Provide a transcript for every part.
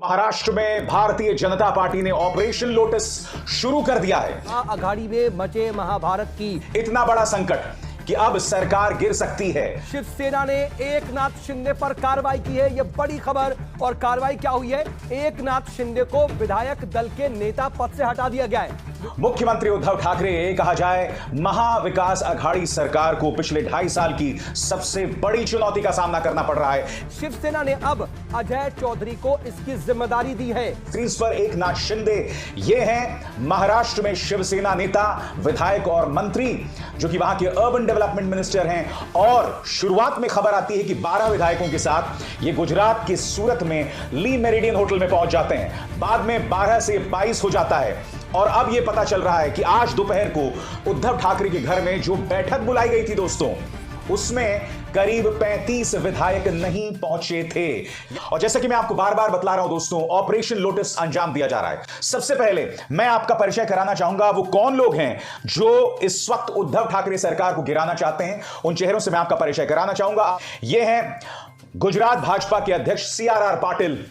महाराष्ट्र में भारतीय जनता पार्टी ने operation lotus शुरू कर दिया है। आघाड़ी में मचे महाभारत की इतना बड़ा संकट कि अब सरकार गिर सकती है। शिवसेना ने एकनाथ शिंदे पर कार्रवाई की है, यह बड़ी खबर। और कार्रवाई क्या हुई है? एकनाथ शिंदे को विधायक दल के नेता पद से हटा दिया गया है। मुख्यमंत्री उद्धव ठाकरे, कहा जाए महाविकास अघाड़ी सरकार को पिछले 2.5 साल की सबसे बड़ी चुनौती का सामना करना पड़ रहा है। शिवसेना ने अब अजय चौधरी को इसकी जिम्मेदारी दी है। स्क्रीन पर एकनाथ शिंदे, ये हैं महाराष्ट्र में शिवसेना नेता, विधायक और मंत्री, जो कि वहां के अर्बन डेवलपमेंट मिनिस्टर हैं। और शुरुआत में खबर आती है कि 12 विधायकों के साथ ये गुजरात के सूरत में ली मेरिडियन होटल में पहुंच जाते हैं। बाद में 12 से 22 हो जाता है। और अब यह पता चल रहा है कि आज दोपहर को उद्धव ठाकरे के घर में जो बैठक बुलाई गई थी दोस्तों, उसमें करीब 35 विधायक नहीं पहुंचे थे। और जैसा कि मैं आपको बार बार बतला रहा हूं दोस्तों, ऑपरेशन लोटस अंजाम दिया जा रहा है। सबसे पहले मैं आपका परिचय कराना चाहूंगा, वो कौन लोग हैं जो इस वक्त उद्धव ठाकरे सरकार को गिराना चाहते हैं। उन चेहरों से मैं आपका परिचय कराना चाहूंगा। ये हैं गुजरात भाजपा के अध्यक्ष CRR पाटिल,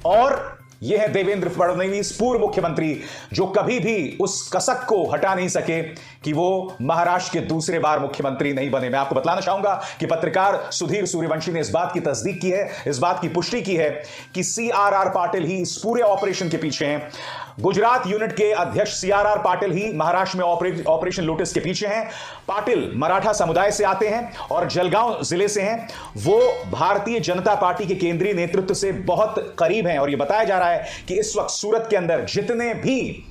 और यह है देवेंद्र फडणवीस, पूर्व मुख्यमंत्री, जो कभी भी उस कसक को हटा नहीं सके कि वो महाराष्ट्र के दूसरे बार मुख्यमंत्री नहीं बने। मैं आपको बताना चाहूंगा कि पत्रकार सुधीर सूर्यवंशी ने इस बात की तस्दीक की है, इस बात की पुष्टि की है कि CRR पाटिल ही इस पूरे ऑपरेशन के पीछे हैं। गुजरात यूनिट के अध्यक्ष CRR पाटिल ही महाराष्ट्र में ऑपरेशन लोटस के पीछे हैं। पाटिल मराठा समुदाय से आते हैं और जलगांव जिले से हैं। वो भारतीय जनता पार्टी के केंद्रीय नेतृत्व से बहुत करीब हैं। और यह बताया जा रहा है कि इस वक्त सूरत के अंदर जितने भी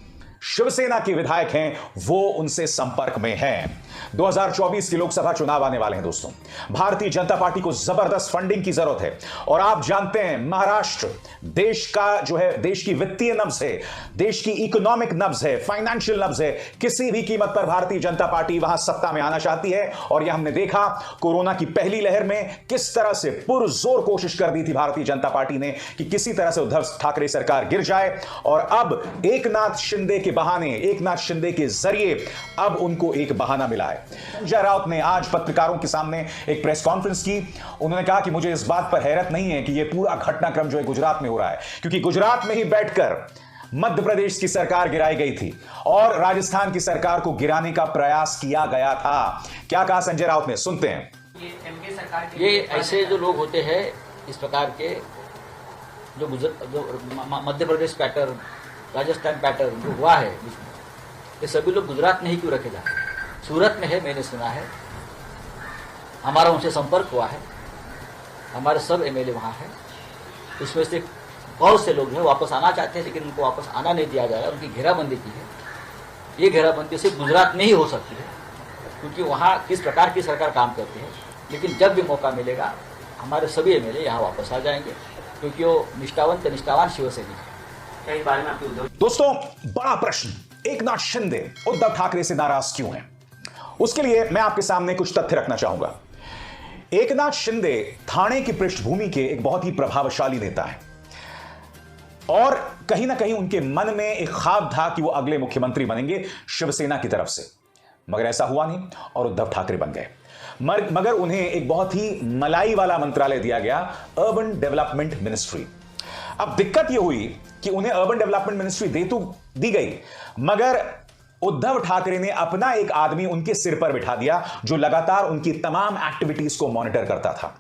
शिवसेना के विधायक हैं वो उनसे संपर्क में हैं। 2024 के लोकसभा चुनाव आने वाले हैं दोस्तों। भारतीय जनता पार्टी को जबरदस्त फंडिंग की जरूरत है। और आप जानते हैं महाराष्ट्र देश का जो है, देश की वित्तीय नब्ज है, देश की इकोनॉमिक नब्ज है, फाइनेंशियल नब्ज है। किसी भी कीमत पर भारतीय जनता पार्टी वहां सत्ता में आना चाहती है। और यह हमने देखा कोरोना की पहली लहर में किस तरह से पुरजोर कोशिश कर दी थी भारतीय जनता पार्टी ने कि किसी तरह से उद्धव ठाकरे सरकार गिर जाए। और अब एकनाथ शिंदे के बहाने, एकनाथ शिंदे के जरिए अब उनको एक बहाना मिला है। संजय राउत ने आज पत्रकारों के सामने एक प्रेस कॉन्फ्रेंस की। उन्होंने कहा कि मुझे इस बात पर हैरत नहीं है कि यह पूरा घटनाक्रम जो है गुजरात में हो रहा है, क्योंकि गुजरात में ही बैठकर मध्य प्रदेश की सरकार गिराई गई थी और राजस्थान की सरकार को गिराने का प्रयास किया गया था। क्या कहा संजय राउत ने, सुनते हैं। ये ऐसे जो लोग होते हैं इस प्रकार के, जो मध्य प्रदेश पैटर्न, राजस्थान पैटर्न जो हुआ है, ये सभी लोग गुजरात में ही क्यों रखे जाते हैं? सूरत में है, मैंने सुना है, हमारा उनसे संपर्क हुआ है, हमारे सब MLA वहाँ है। उसमें से बहुत से लोग हैं वापस आना चाहते हैं, लेकिन उनको वापस आना नहीं दिया जा रहा है। उनकी घेराबंदी की है। ये घेराबंदी सिर्फ गुजरात में ही हो सकती है, क्योंकि वहाँ किस प्रकार की सरकार काम करती है। लेकिन जब भी मौका मिलेगा हमारे सभी MLA यहाँ वापस आ जाएंगे, क्योंकि वो निष्ठावान शिवसैनिक है। दोस्तों, बड़ा प्रश्न, एकनाथ शिंदे उद्धव ठाकरे से नाराज क्यों हैं? उसके लिए मैं आपके सामने कुछ तथ्य रखना चाहूंगा। एकनाथ शिंदे थाने की पृष्ठभूमि के एक बहुत ही प्रभावशाली नेता हैं और कहीं ना कहीं उनके मन में एक ख्वाब था कि वो अगले मुख्यमंत्री बनेंगे शिवसेना की तरफ से, मगर ऐसा हुआ नहीं और उद्धव ठाकरे बन गए। मगर उन्हें एक बहुत ही मलाई वाला मंत्रालय दिया गया, अर्बन डेवलपमेंट मिनिस्ट्री। अब दिक्कत यह हुई कि उन्हें अर्बन डेवलपमेंट मिनिस्ट्री दी गई, मगर उद्धव ठाकरे ने अपना एक आदमी उनके सिर पर बिठा दिया जो लगातार उनकी तमाम एक्टिविटीज को मॉनिटर करता था।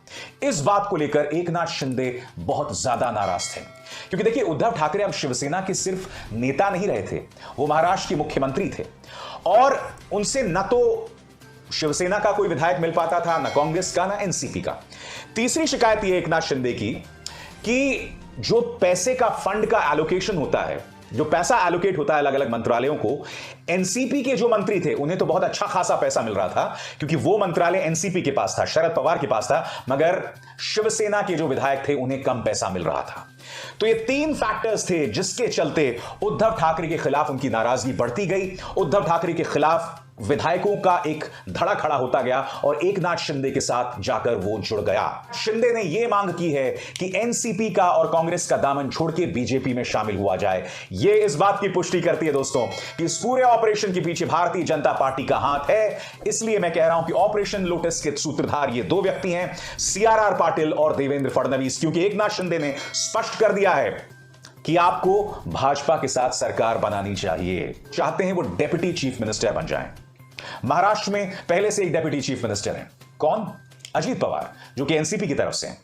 इस बात को लेकर एकनाथ शिंदे बहुत ज्यादा नाराज थे, क्योंकि देखिए उद्धव ठाकरे अब शिवसेना के सिर्फ नेता नहीं रहे थे, वो महाराष्ट्र के मुख्यमंत्री थे। और उनसे न तो शिवसेना का कोई विधायक मिल पाता था, न कांग्रेस का, न NCP का। तीसरी शिकायत यह एकनाथ शिंदे की कि जो पैसे का फंड का एलोकेशन होता है, जो पैसा एलोकेट होता है अलग अलग मंत्रालयों को, NCP के जो मंत्री थे उन्हें तो बहुत अच्छा खासा पैसा मिल रहा था, क्योंकि वो मंत्रालय NCP के पास था, शरद पवार के पास था, मगर शिवसेना के जो विधायक थे उन्हें कम पैसा मिल रहा था। तो ये 3 फैक्टर्स थे जिसके चलते उद्धव ठाकरे के खिलाफ उनकी नाराजगी बढ़ती गई। उद्धव ठाकरे के खिलाफ विधायकों का एक धड़ा खड़ा होता गया और एकनाथ शिंदे के साथ जाकर वो जुड़ गया। शिंदे ने यह मांग की है कि NCP का और कांग्रेस का दामन छोड़ के बीजेपी में शामिल हुआ जाए। यह इस बात की पुष्टि करती है दोस्तों कि इस पूरे ऑपरेशन के पीछे भारतीय जनता पार्टी का हाथ है। इसलिए मैं कह रहा हूं कि ऑपरेशन लोटस के सूत्रधार ये 2 व्यक्ति हैं, CRR पाटिल और देवेंद्र फडणवीस, क्योंकि एकनाथ शिंदे ने स्पष्ट कर दिया है कि आपको भाजपा के साथ सरकार बनानी चाहिए, चाहते हैं वो डेप्यूटी चीफ मिनिस्टर बन जाएं। महाराष्ट्र में पहले से एक डेप्यूटी चीफ मिनिस्टर हैं, कौन? अजीत पवार, जो कि एनसीपी की तरफ से हैं।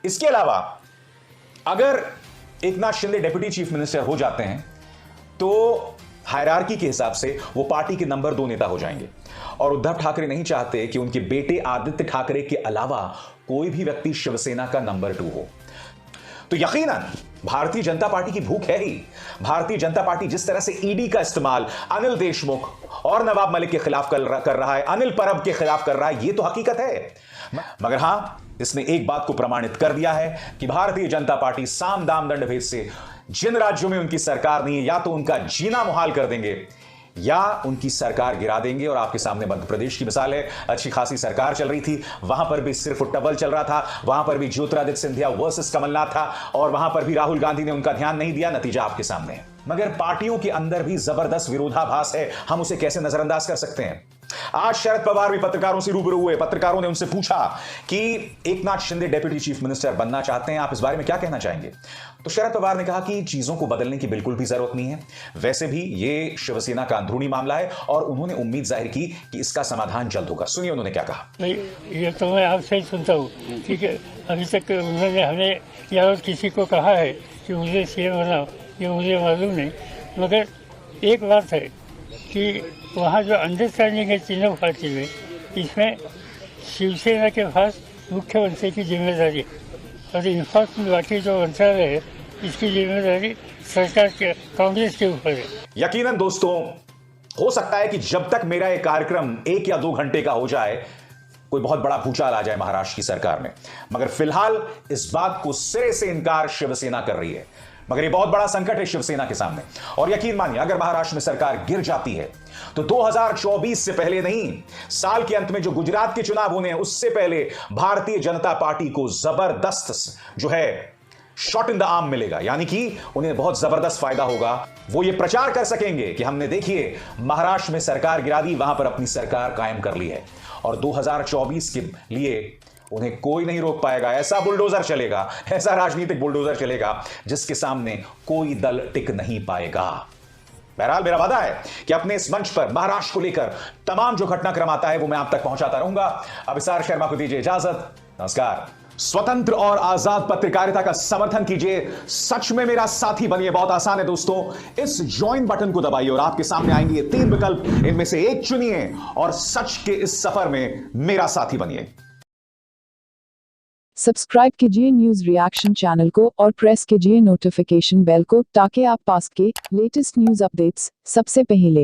इसके अलावा अगर Eknath Shinde deputy chief minister हो जाते हैं तो हायरार्की के हिसाब से वो पार्टी के नंबर 2 नेता हो जाएंगे। और उद्धव ठाकरे नहीं चाहते कि उनके बेटे आदित्य ठाकरे के अलावा कोई भी व्यक्ति शिवसेना का नंबर 2 हो। तो यकीनन भारतीय जनता पार्टी की भूख है ही। भारतीय जनता पार्टी जिस तरह से ईडी का इस्तेमाल अनिल देशमुख और नवाब मलिक के खिलाफ कर रहा है, अनिल परब के खिलाफ कर रहा है, यह तो हकीकत है। मगर हां, इसने एक बात को प्रमाणित कर दिया है कि भारतीय जनता पार्टी साम दाम दंड भेद से जिन राज्यों में उनकी सरकार नहीं है, या तो उनका जीना मुहाल कर देंगे या उनकी सरकार गिरा देंगे। और आपके सामने मध्य प्रदेश की मिसाल है, अच्छी खासी सरकार चल रही थी, वहां पर भी सिर्फ टबल चल रहा था, वहां पर भी ज्योतिरादित्य सिंधिया वर्सेस कमलनाथ था और वहां पर भी राहुल गांधी ने उनका ध्यान नहीं दिया। नतीजा आपके सामने है। मगर पार्टियों के अंदर भी जबरदस्त विरोधाभास है, हम उसे कैसे नजरअंदाज कर सकते हैं? आज शरद पवार भी पत्रकारों से रूबरू हुए। पत्रकारों ने उनसे पूछा कि Eknath Shinde deputy chief minister बनना चाहते हैं, आप इस बारे में क्या कहना चाहेंगे? तो शरद पवार ने कहा कि चीजों को बदलने की बिल्कुल भी जरूरत नहीं है, वैसे भी ये शिवसेना का अंदरूनी मामला है और उन्होंने उम्मीद जाहिर की कि इसका समाधान जल्द होगा। सुनिए उन्होंने क्या कहा। नहीं, ये तो मैं आपसे ही सुनता हूँ, ठीक है। अभी तक उन्होंने हमें या और किसी को कहा है कि मुझे सीएम बनाओ, ये मुझे मालूम नहीं। मगर एक बात है कि वहाँ जो अंडरस्टैंडिंग है तीनों पार्टी में, इसमें शिवसेना के पास मुख्यमंत्री की जिम्मेदारी और इन्फॉर्समेंट बाकी जो मंत्रालय है इसकी जिम्मेदारी सरकार के कांग्रेस के ऊपर है। यकीनन दोस्तों, हो सकता है कि जब तक मेरा यह कार्यक्रम 1 या 2 घंटे का हो जाए कोई बहुत बड़ा भूचाल आ जाए महाराष्ट्र की सरकार में, मगर फिलहाल इस बात को सिरे से इनकार शिवसेना कर रही है। मगर यह बहुत बड़ा संकट है शिवसेना के सामने। और यकीन मानिए, अगर महाराष्ट्र में सरकार गिर जाती है तो 2024 से पहले नहीं, साल के अंत में जो गुजरात के चुनाव होने हैं उससे पहले भारतीय जनता पार्टी को जबरदस्त जो है शॉट इन द आर्म मिलेगा। यानी कि उन्हें बहुत जबरदस्त फायदा होगा। वो ये प्रचार कर सकेंगे कि हमने देखिए महाराष्ट्र में सरकार गिरा दी, वहां पर अपनी सरकार कायम कर ली है और 2024 के लिए उन्हें कोई नहीं रोक पाएगा। ऐसा बुलडोजर चलेगा, ऐसा राजनीतिक बुलडोजर चलेगा जिसके सामने कोई दल टिक नहीं पाएगा। बहरहाल मेरा वादा है कि अपने इस मंच पर महाराष्ट्र को लेकर तमाम जो घटनाक्रम आता है वो मैं आप तक पहुंचाता रहूंगा। अभिसार शर्मा को दीजिए इजाजत। नमस्कार। स्वतंत्र और आजाद पत्रकारिता का समर्थन कीजिए, सच में मेरा साथी बनिए। बहुत आसान है दोस्तों, इस ज्वाइन बटन को दबाइए और आपके सामने आएंगे ये 3 विकल्प, इनमें से एक चुनिए और सच के इस सफर में मेरा साथी बनिए। सब्सक्राइब कीजिए न्यूज रिएक्शन चैनल को और प्रेस कीजिए नोटिफिकेशन बेल को ताकि आप पास के लेटेस्ट न्यूज अपडेट्स सबसे पहले